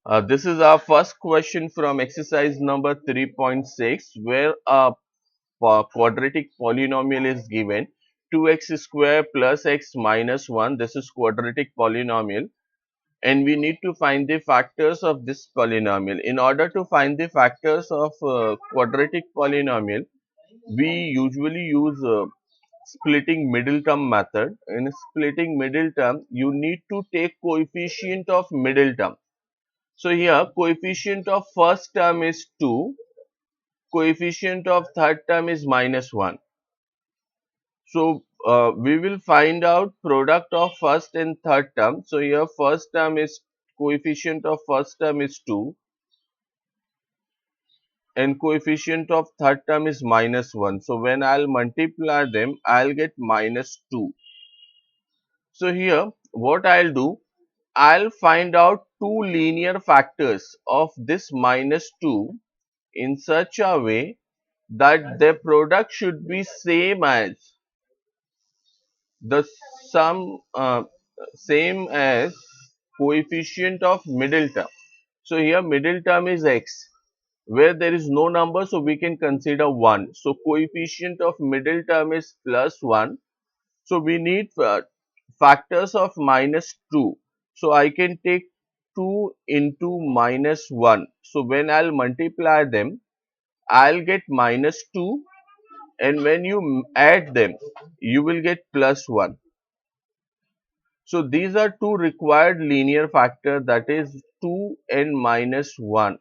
This is our first question from exercise number 3.6, where a quadratic polynomial is given 2x square plus x minus 1. This is quadratic polynomial, and we need to find the factors of this polynomial. In order to find the factors of quadratic polynomial, we usually use splitting middle term method. In splitting middle term, you need to take coefficient of middle term. So here coefficient of first term is 2, coefficient of third term is minus 1. So we will find out product of first and third term. So here first term is coefficient of first term is 2 and coefficient of third term is minus 1. So when I'll multiply them, I'll get minus 2. So here what I'll do, I'll find out two linear factors of this minus 2 in such a way that their product should be same as the sum same as coefficient of middle term. So here middle term is x, where there is no number, so we can consider 1. So coefficient of middle term is plus 1. So we need factors of minus 2. So I can take 2 into minus 1. So when I'll multiply them, I'll get minus 2, and when you add them, you will get plus 1. So these are two required linear factors, that is 2 and minus 1.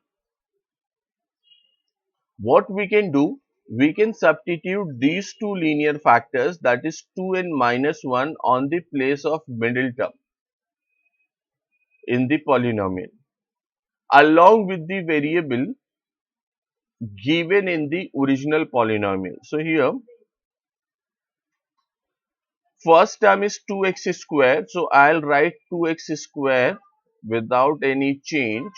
What we can do, we can substitute these two linear factors, that is 2 and minus 1, on the place of middle term in the polynomial, along with the variable given in the original polynomial. So here first term is 2x square, so I'll write 2x square without any change.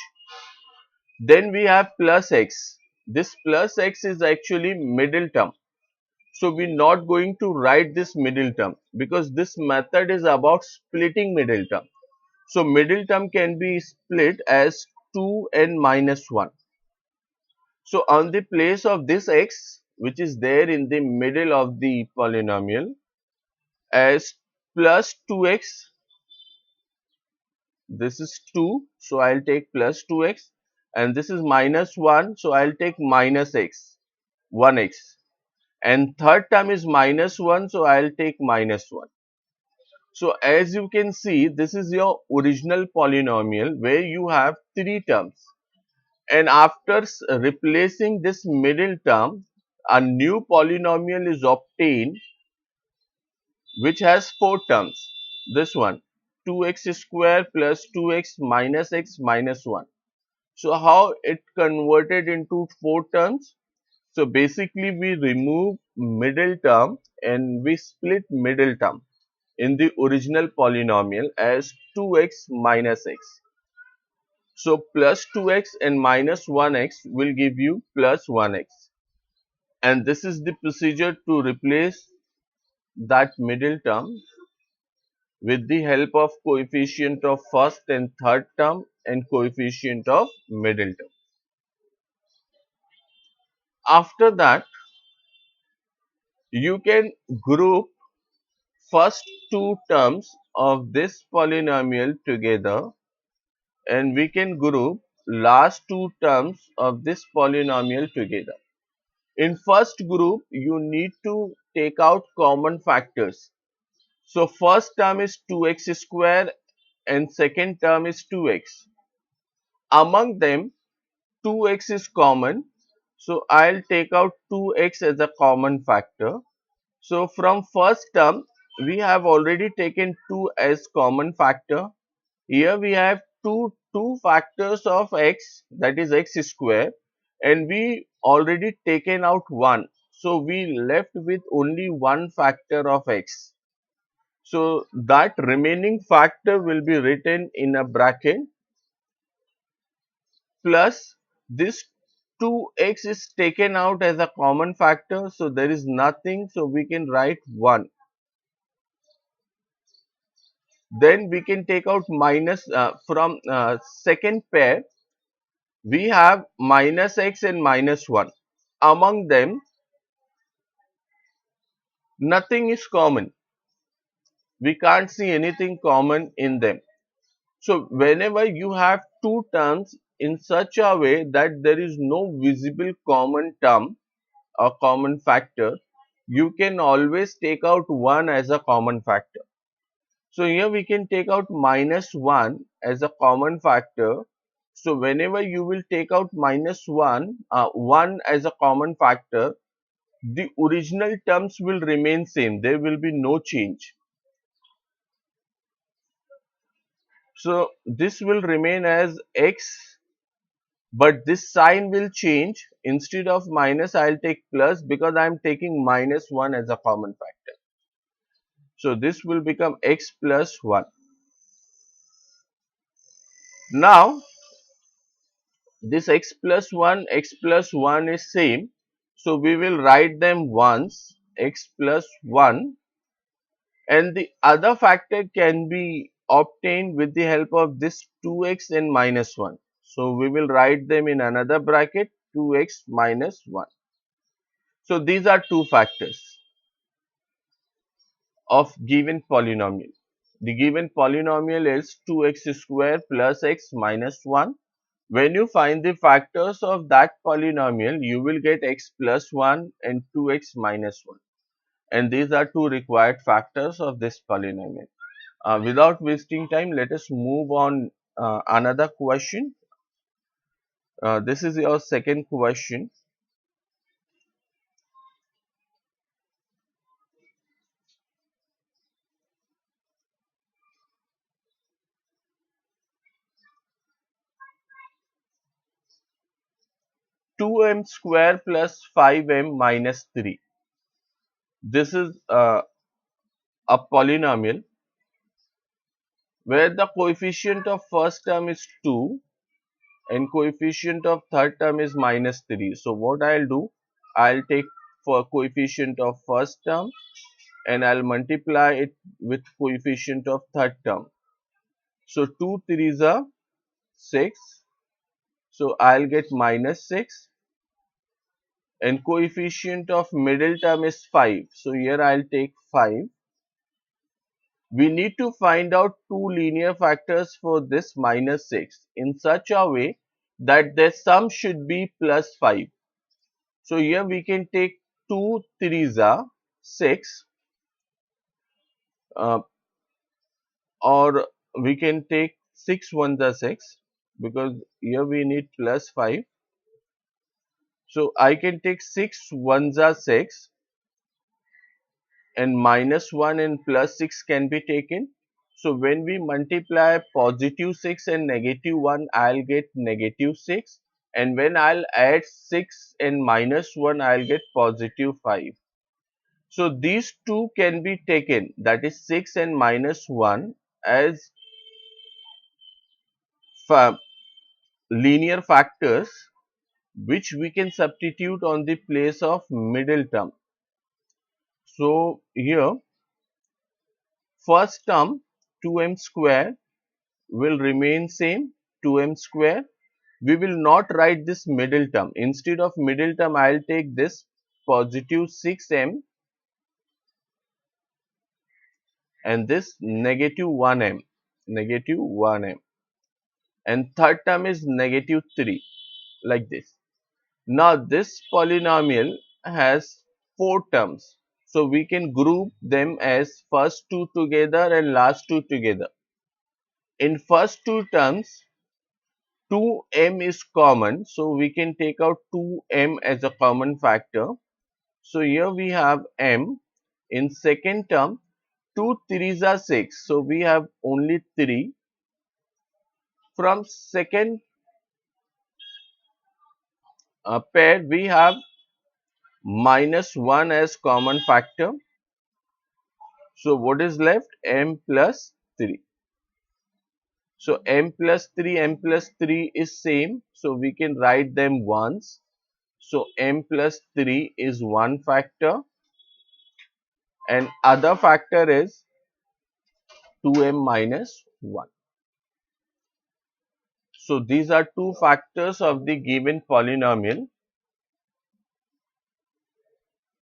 Then we have plus x. This plus x is actually middle term. So we're not going to write this middle term because this method is about splitting middle term. So middle term can be split as 2 and minus 1. So on the place of this x, which is there in the middle of the polynomial, as plus 2x, this is 2, so I'll take plus 2x, and this is minus 1, so I'll take minus x, 1x, and third term is minus 1, so I'll take minus 1. So as you can see, this is your original polynomial where you have three terms, and after replacing this middle term, a new polynomial is obtained which has four terms. This one, 2x square plus 2x minus x minus 1. So how it converted into four terms? So basically we remove middle term and we split middle term in the original polynomial as 2x minus x. So plus 2x and minus 1x will give you plus 1x. And this is the procedure to replace that middle term with the help of coefficient of first and third term and coefficient of middle term. After that, you can group first two terms of this polynomial together, and we can group last two terms of this polynomial together. In first group, you need to take out common factors. So first term is 2x square and second term is 2x. Among them, 2x is common. So I'll take out 2x as a common factor. So from first term, we have already taken 2 as common factor. Here we have two factors of x, that is x square, and we already taken out 1. So we left with only one factor of x. So that remaining factor will be written in a bracket plus this 2x is taken out as a common factor, so there is nothing, so we can write 1. Then we can take out minus from second pair. We have minus x and minus 1. Among them, nothing is common. We can't see anything common in them. So whenever you have two terms in such a way that there is no visible common term or common factor, you can always take out one as a common factor. So here we can take out minus 1 as a common factor. So whenever you will take out minus 1 as a common factor, the original terms will remain same. There will be no change. So this will remain as x, but this sign will change. Instead of minus, I'll take plus because I'm taking minus 1 as a common factor. So this will become x plus 1. Now this x plus 1 is same. So we will write them once, x plus 1, and the other factor can be obtained with the help of this 2x and minus 1. So we will write them in another bracket, 2x minus 1. So these are two factors of given polynomial. The given polynomial is 2x square plus x minus 1. When you find the factors of that polynomial, you will get x plus 1 and 2x minus 1. And these are two required factors of this polynomial. Without wasting time, let us move on another question. This is your second question. 2m square plus 5m minus 3. This is a polynomial where the coefficient of first term is 2 and coefficient of third term is minus 3. So what I'll do, I'll take for coefficient of first term and I'll multiply it with coefficient of third term. So 2 threes are 6. So I'll get minus 6 and coefficient of middle term is 5. So here I'll take 5. We need to find out two linear factors for this minus 6 in such a way that their sum should be plus 5. So here we can take 2 threes are 6, uh, or we can take 6 ones are 6 because here we need plus 5. So I can take 6 ones are 6 and minus 1 and plus 6 can be taken. So when we multiply positive 6 and negative 1, I'll get negative 6, and when I'll add 6 and minus 1, I'll get positive 5. So these two can be taken, that is 6 and minus 1, as linear factors which we can substitute on the place of middle term. So here first term 2m square will remain same, 2m square. We will not write this middle term. Instead of middle term, I'll take this positive 6m and this negative 1m, negative 1m. And third term is negative 3, like this. Now this polynomial has four terms. So we can group them as first two together and last two together. In first two terms, 2m is common, so we can take out 2m as a common factor. So here we have m. In second term, 2 threes are 6, so we have only 3. From second pair, we have minus 1 as common factor. So what is left? M plus 3. So m plus 3 is same, so we can write them once. So m plus 3 is one factor, and other factor is 2m minus 1. So these are two factors of the given polynomial.